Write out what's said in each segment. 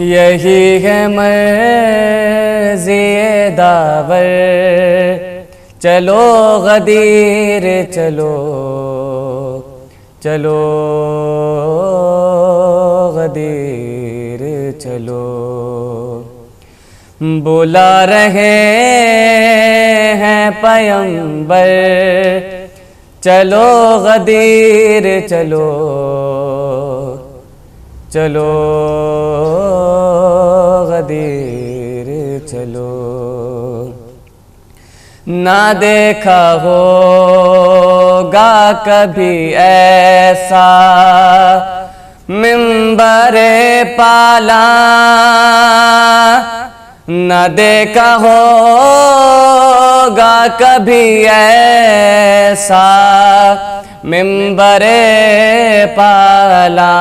यही है मर्ज़िए दावर, चलो गदीर चलो, चलो गदीर चलो। बुला रहे हैं पैगंबर, चलो गदीर चलो, चलो गदीर चलो। ना देखा होगा कभी ऐसा मिंबरे पाला, ना देखा होगा कभी ऐसा मिंबरे पाला।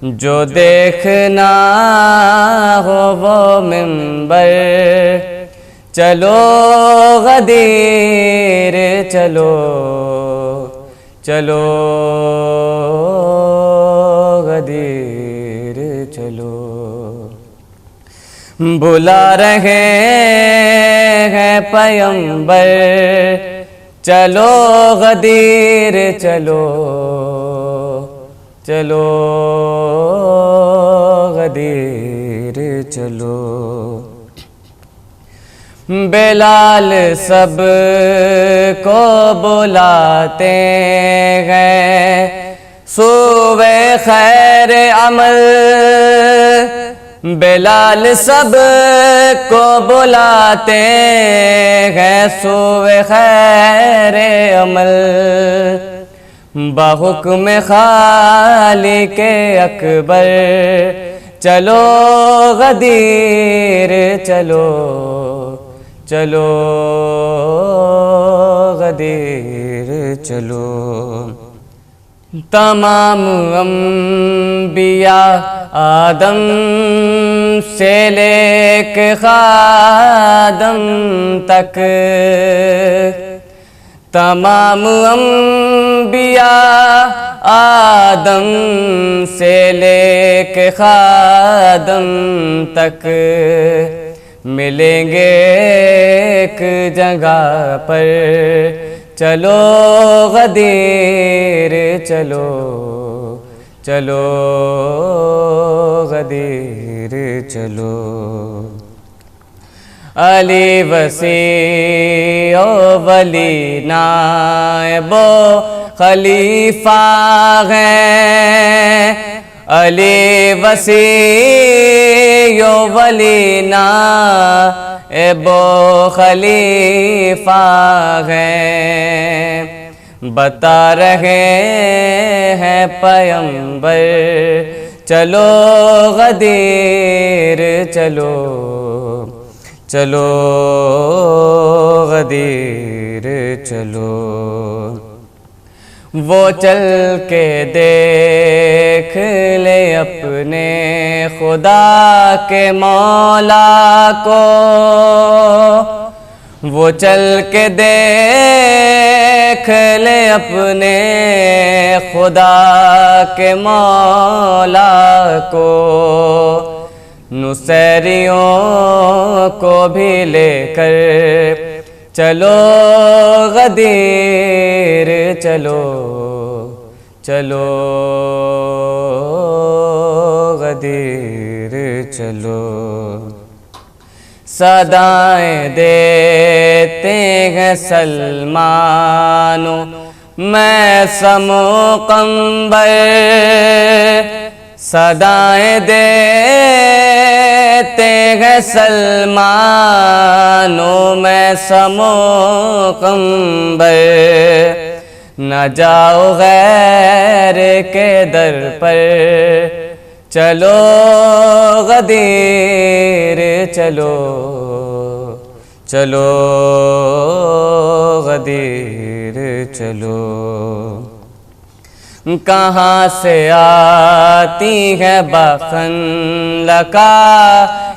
जो देखना हो वो मिंबर, चलो गदीर चलो, चलो गदीर चलो। बुला रहे हैं पैगंबर, चलो गदीर चलो, चलो गदीर चलो। बेलाल सब को बुलाते हैं सुबह खैर अमल, बेलाल सब को बुलाते हैं सुबह खैर अमल। बहुक्म खालिक अकबर, चलो गदीर चलो, चलो गदीर चलो। तमाम अंबिया आदम से लेके खादम तक, तमाम अंबिया आदम से लेके खादम तक मिलेंगे एक जगह पर, चलो गदीर चलो, चलो गदीर चलो। अली वसी ओ वली नायबो खलीफा हैं, अली वसी ओ वली नायबो खलीफा हैं। बता रहे हैं पैगंबर, चलो गदीर चलो, चलो गदीर चलो। वो चल के देख ले अपने खुदा के मौला को, वो चल के देख ले अपने खुदा के मौला को। नुसैरियों को भी लेकर चलो गदीर चलो, चलो गदीर चलो। सदाएं देते हैं सलमानो मैं समो कंबर, सदाएं देते हैं सलमानो मैं समो कंबर। न जाओ गैर के दर पर, चलो गदीर चलो, चलो गदीर चलो। कहाँ से आती है बखनलका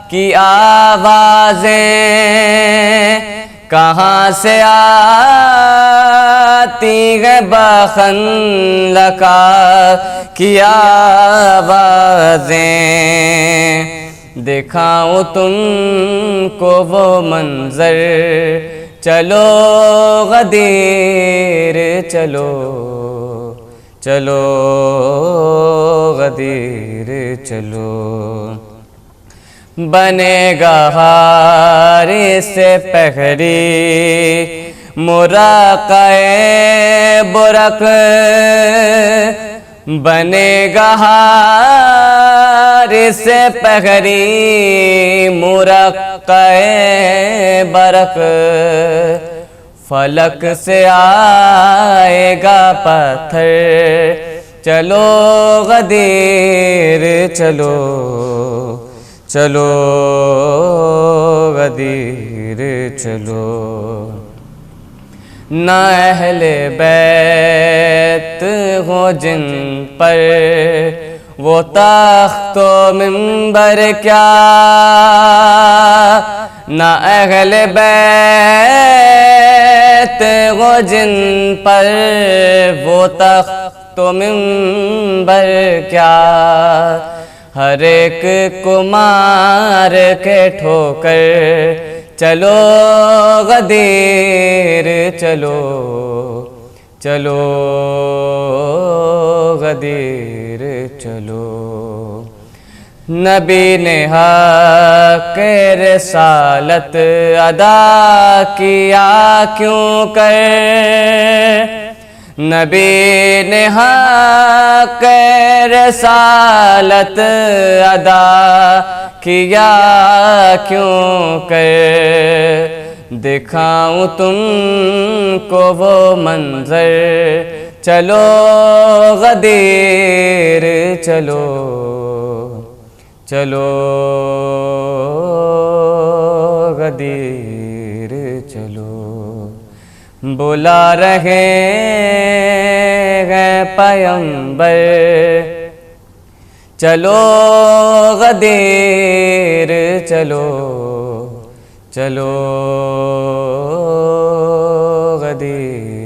की आवाज़ें, कहाँ से आती है बखनलका की आवाज़ें। दिखाऊं तुमको वो मंजर, चलो गदीर चलो, चलो गदीर चलो। बनेगा हारे से पहरी मुराक़े बुरक, बनेगा हारे से पहरी मुराक़े बरक। फलक से आएगा पत्थर, चलो गदीर चलो, चलो गदीर चलो। ना अहले बैत हो जिन पर वो तख्तो मिंबर क्या, ना अहले बैत हो जिन पर वो तख्तो मिंबर क्या। हर एक कुमार के ठोकर, चलो गदीर चलो, चलो गदीर चलो। नबी ने हक़ रिसालत अदा किया क्यों कर, नबी ने हक़ रिसालत अदा किया क्यों कर। दिखाऊं तुमको वो मंजर, चलो गदीर चलो, चलो गदीर चलो। बुला रहे हैं पैगंबर, चलो गदीर चलो, चलो गदीर।